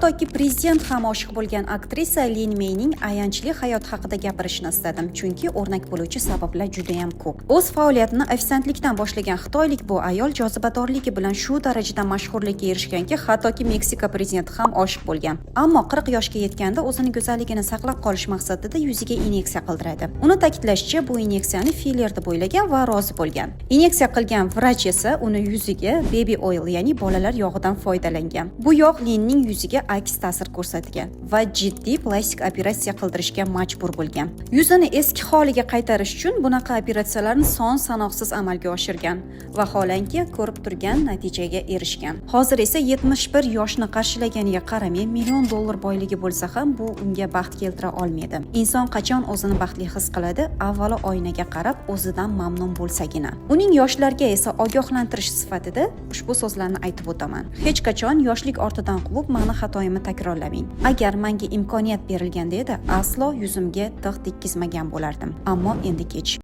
Hattoki prezident ham oshiq bo'lgan aktrisa Lin Meyning ayanchli hayoti haqida gapirishni istadim, chunki o'rnak bo'luvchi sabablar juda ham ko'p. O'z faoliyatini ofitsiantlikdan boshlagan xitoylik bu ayol jozibadorligi bilan shu darajada mashhurlikka erishganki, hattoki Meksika prezidenti ham oshiq bo'lgan. Ammo 40 yoshga yetganda o'zining go'zalligini saqlab qolish maqsadida yuziga inyeksiya qildiradi. Uni ta'kidlashicha, bu inyeksiyani filler deb o'ylagan va rozi bo'lgan. Inyeksiya qilgan vrach esa uni yuziga baby oil, ya'ni bolalar yog'idan foydalangan. Bu yog' Linning yuziga aks ta'sir ko'rsatgan va jiddiy plastik operatsiya qildirishga majbur bo'lgan. Yuzini eski holiga qaytarish uchun bunaqa operatsiyalarni son sanoqsiz amalga oshirgan va holanki ko'rib turgan natijaga erishgan. Hozir esa 71 yoshni qarshilaganiga qaramay $1 million boyligi bo'lsa ham bu unga baxt keltira olmaydi. Inson qachon o'zini baxtli his qiladi? Avvalo oynaga qarab o'zidan mamnun bo'lsagina. Uning yoshlarga esa ogohlantirish sifatida ushbu so'zlarni aytib o'taman. Hech qachon yoshlik ortidan quvib mani xatoyimni takrorlamang. Agar menga imkoniyat berilganda edi, aslo yuzimga tig' tekkizmagan bo'lardim. Ammo endi kech.